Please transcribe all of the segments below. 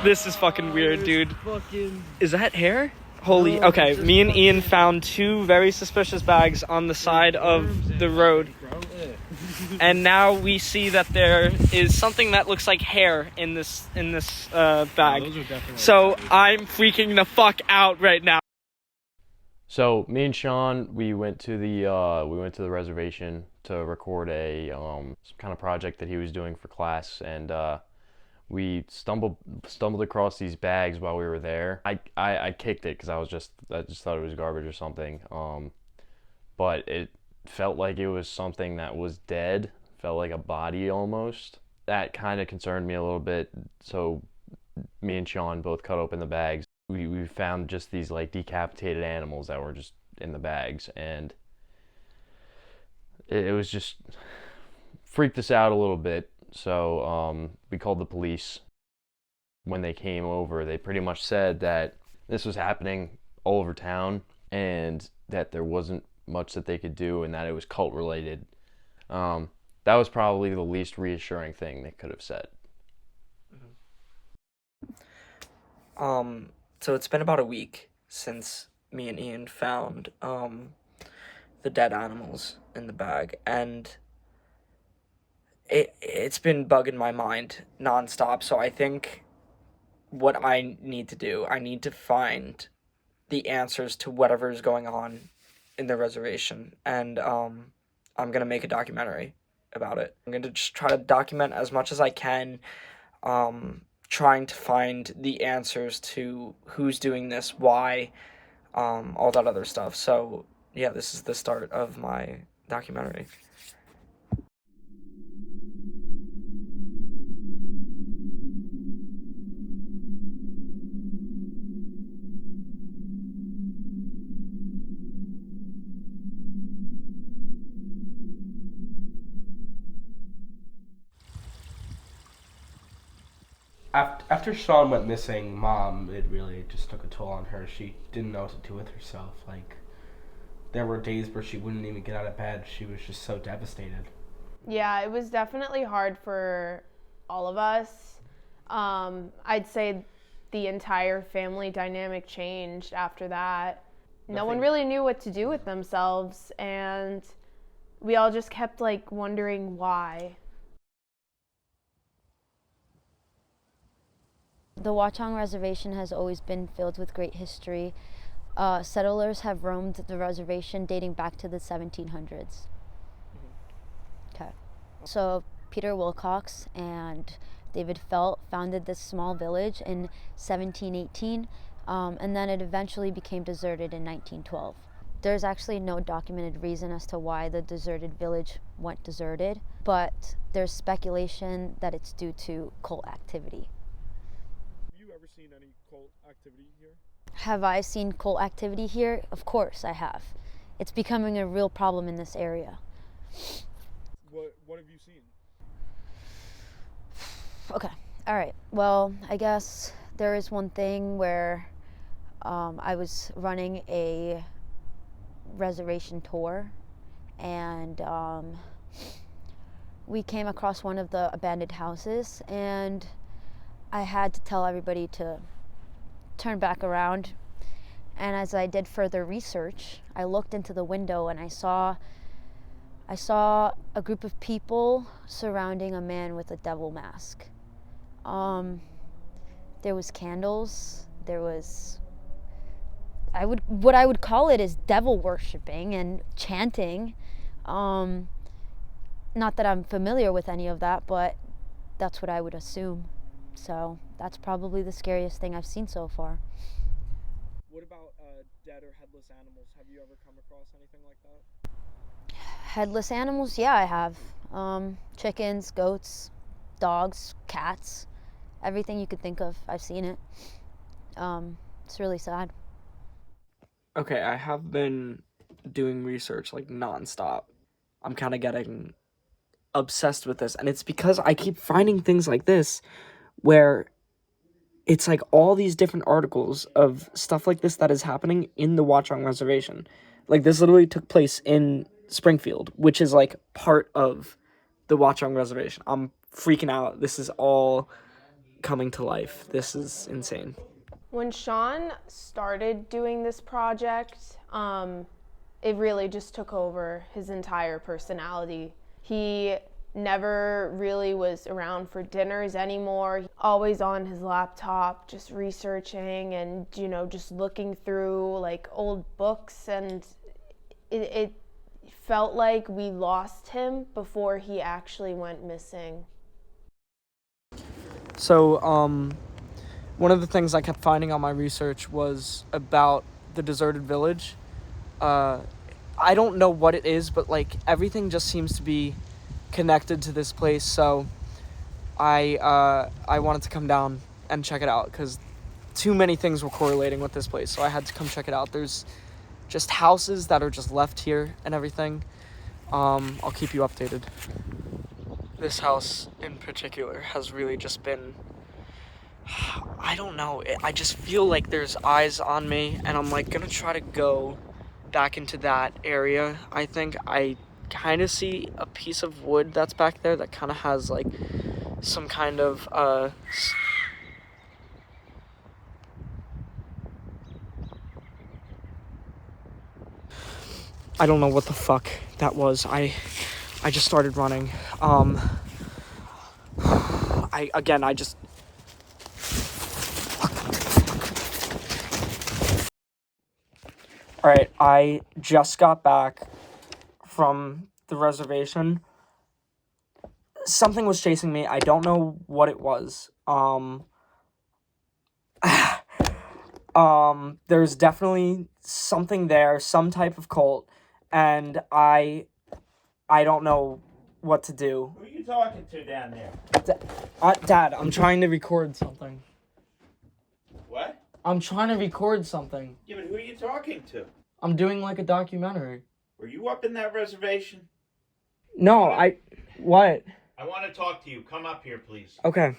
This is fucking weird, dude. Is that hair? Holy, okay, me and Ian found two very suspicious bags on the side of the road. And now we see that there is something that looks like hair in this bag. So I'm freaking the fuck out right now. So me and Sean, we went to the reservation to record some kind of project that he was doing for class, and we stumbled across these bags while we were there. I kicked it because I just thought it was garbage or something. But it felt like it was something that was dead. Felt like a body almost. That kind of concerned me a little bit. So me and Sean both cut open the bags. We found just these like decapitated animals that were just in the bags, and it was just freaked us out a little bit. So we called the police. When they came over, they pretty much said that this was happening all over town and that there wasn't much that they could do and that it was cult related. That was probably the least reassuring thing they could have said. So it's been about a week since me and Ian found the dead animals in the bag, and it's been bugging my mind nonstop. So I think what I need to do, I need to find the answers to whatever is going on in the reservation, and I'm gonna make a documentary about it. I'm gonna just try to document as much as I can, trying to find the answers to who's doing this, why, all that other stuff. So yeah, this is the start of my documentary. After Sean went missing, Mom, it really just took a toll on her. She didn't know what to do with herself. Like, there were days where she wouldn't even get out of bed. She was just so devastated. Yeah, it was definitely hard for all of us. I'd say the entire family dynamic changed after that. No one really knew what to do with themselves, and we all just kept like wondering why. The Watchung Reservation has always been filled with great history. Settlers have roamed the reservation dating back to the 1700s. Okay. So Peter Wilcox and David Felt founded this small village in 1718, and then it eventually became deserted in 1912. There's actually no documented reason as to why the deserted village went deserted, but there's speculation that it's due to cult activity. Seen any cult activity here? Have I seen cult activity here? Of course I have. It's becoming a real problem in this area. What have you seen? Okay, all right. Well, I guess there is one thing where I was running a reservation tour, and we came across one of the abandoned houses, and I had to tell everybody to turn back around. And as I did further research, I looked into the window and I saw a group of people surrounding a man with a devil mask. There was candles, there was what I would call it is devil worshipping and chanting. Not that I'm familiar with any of that, but that's what I would assume. So that's probably the scariest thing I've seen so far. What about dead or headless animals? Have you ever come across anything like that? Headless animals? Yeah, I have. Chickens, goats, dogs, cats, everything you could think of. I've seen it. It's really sad. Okay, I have been doing research like nonstop. I'm kind of getting obsessed with this, and it's because I keep finding things like this where it's like all these different articles of stuff like this that is happening in the Watchung Reservation. Like, this literally took place in Springfield, which is like part of the Watchung Reservation. I'm freaking out. This is all coming to life. This is insane. When Sean started doing this project, it really just took over his entire personality. He never really was around for dinners anymore. Always on his laptop, just researching and, just looking through like old books, and it felt like we lost him before he actually went missing. So, one of the things I kept finding on my research was about the deserted village. I don't know what it is, but like everything just seems to be connected to this place. So I wanted to come down and check it out because too many things were correlating with this place. So I had to come check it out. There's just houses that are just left here and everything. I'll keep you updated. This house in particular has really just been, I don't know, I just feel like there's eyes on me, and I'm like gonna try to go back into that area. I think I kind of see a piece of wood that's back there that kind of has like some kind of I don't know what the fuck that was. I just started running. I just All right, I just got back from the reservation. Something was chasing me. I don't know what it was. There's definitely something there, some type of cult, and I don't know what to do. Who are you talking to down there? Dad, I'm trying to record something. What? I'm trying to record something. Yeah, but who are you talking to? I'm doing like a documentary. Were you up in that reservation? No, what? I want to talk to you. Come up here, please. Okay.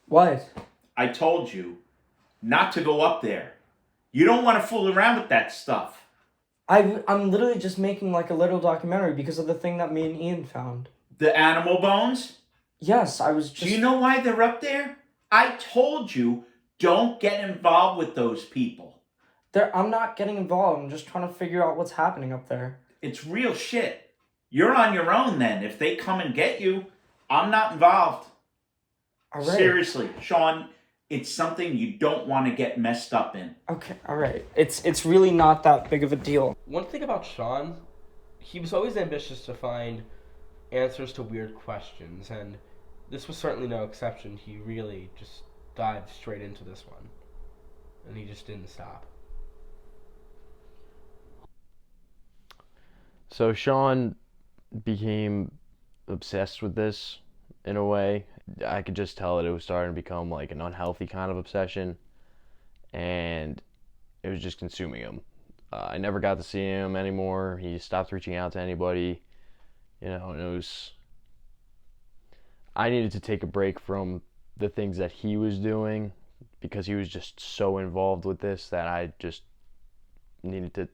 What? I told you not to go up there. You don't want to fool around with that stuff. I'm literally just making like a little documentary because of the thing that me and Ian found. The animal bones? Yes, I was just... Do you know why they're up there? I told you, don't get involved with those people. I'm not getting involved. I'm just trying to figure out what's happening up there. It's real shit. You're on your own then. If they come and get you, I'm not involved. All right. Seriously, Sean, it's something you don't want to get messed up in. Okay, all right. It's really not that big of a deal. One thing about Sean, he was always ambitious to find answers to weird questions, and this was certainly no exception. He really just dived straight into this one, and he just didn't stop. So Sean became obsessed with this in a way. I could just tell that it was starting to become like an unhealthy kind of obsession, and it was just consuming him. I never got to see him anymore. He stopped reaching out to anybody, and it was... I needed to take a break from the things that he was doing because he was just so involved with this that I just needed to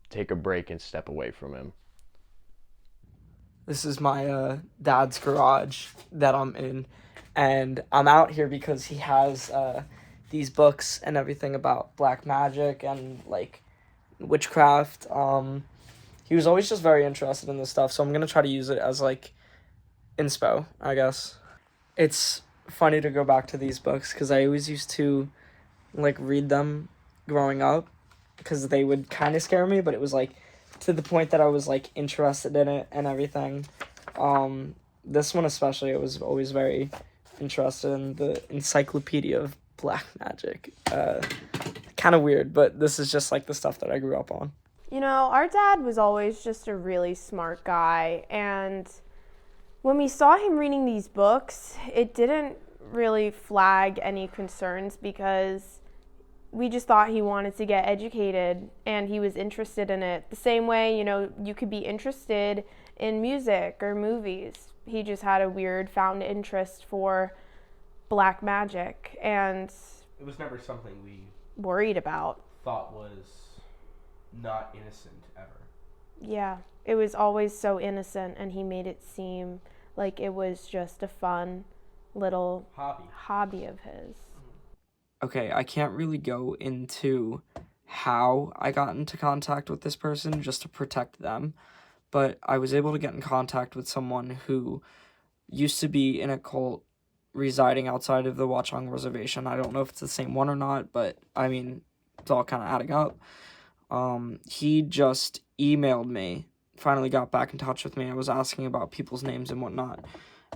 take a break and step away from him. This is my dad's garage that I'm in, and I'm out here because he has these books and everything about black magic and like witchcraft. He was always just very interested in this stuff, so I'm gonna try to use it as like inspo, I guess. It's funny to go back to these books because I always used to like read them growing up because they would kind of scare me, but it was like to the point that I was like interested in it and everything. This one especially, I was always very interested in the Encyclopedia of Black Magic. Kind of weird, but this is just like the stuff that I grew up on. Our dad was always just a really smart guy, and when we saw him reading these books, it didn't really flag any concerns because we just thought he wanted to get educated and he was interested in it. The same way, you could be interested in music or movies. He just had a weird found interest for black magic, and It was never something we worried about. thought was not innocent ever. Yeah, it was always so innocent, and he made it seem like it was just a fun little Hobby. hobby of his. Okay, I can't really go into how I got into contact with this person just to protect them, but I was able to get in contact with someone who used to be in a cult residing outside of the Watchung Reservation. I don't know if it's the same one or not, but I mean, it's all kind of adding up. He just emailed me, finally got back in touch with me. I was asking about people's names and whatnot.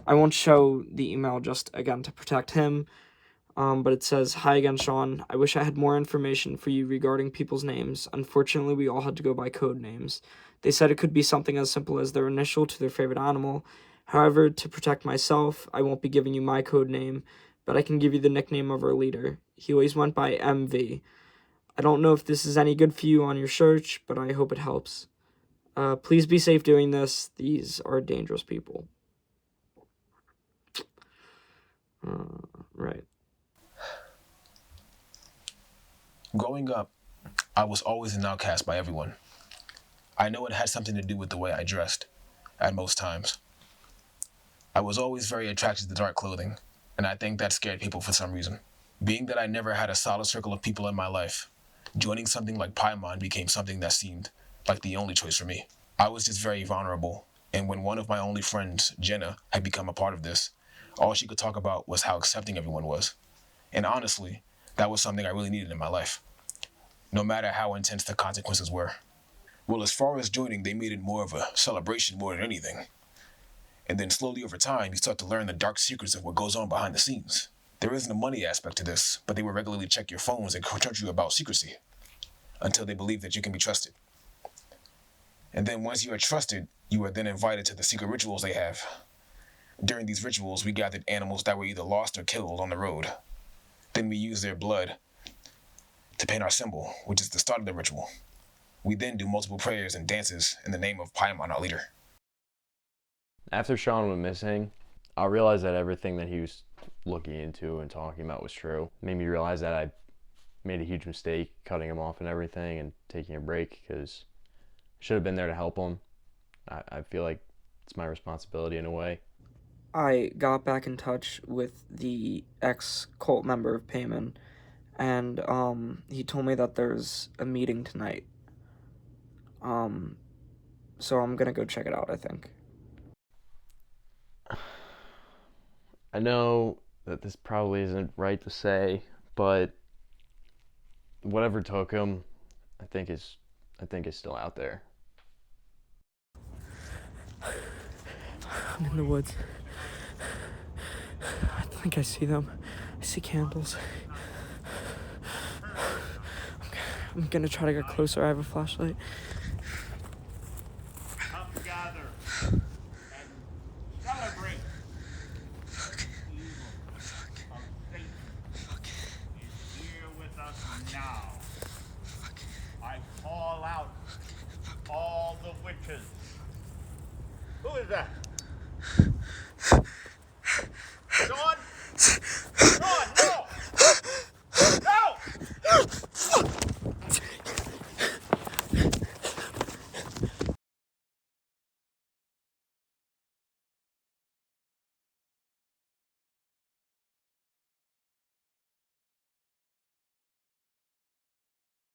I won't show the email just again to protect him. But it says, "Hi again, Sean. I wish I had more information for you regarding people's names. Unfortunately, we all had to go by code names. They said it could be something as simple as their initial to their favorite animal. However, to protect myself, I won't be giving you my code name, but I can give you the nickname of our leader. He always went by MV. I don't know if this is any good for you on your search, but I hope it helps. Please be safe doing this. These are dangerous people." Right. Growing up, I was always an outcast by everyone. I know it had something to do with the way I dressed, at most times. I was always very attracted to dark clothing, and I think that scared people for some reason. Being that I never had a solid circle of people in my life, joining something like Paimon became something that seemed like the only choice for me. I was just very vulnerable, and when one of my only friends, Jenna, had become a part of this, all she could talk about was how accepting everyone was. And honestly, that was something I really needed in my life, no matter how intense the consequences were. Well, as far as joining, they made it more of a celebration more than anything. And then slowly over time, you start to learn the dark secrets of what goes on behind the scenes. There isn't a money aspect to this, but they will regularly check your phones and torture you about secrecy until they believe that you can be trusted. And then once you are trusted, you are then invited to the secret rituals they have. During these rituals, we gathered animals that were either lost or killed on the road. Then we use their blood to paint our symbol, which is the start of the ritual. We then do multiple prayers and dances in the name of Paimon, our leader. After Sean went missing, I realized that everything that he was looking into and talking about was true. It made me realize that I made a huge mistake cutting him off and everything and taking a break, because I should have been there to help him. I feel like it's my responsibility in a way. I got back in touch with the ex-cult member of Payman, and he told me that there's a meeting tonight. So I'm gonna go check it out, I think. I know that this probably isn't right to say, but whatever took him, I think is still out there. I'm in the woods. I think I see them. I see candles. I'm gonna try to get closer. I have a flashlight. Come gather and celebrate. Evil of Satan is here with us now. I call out all the witches. Who is that?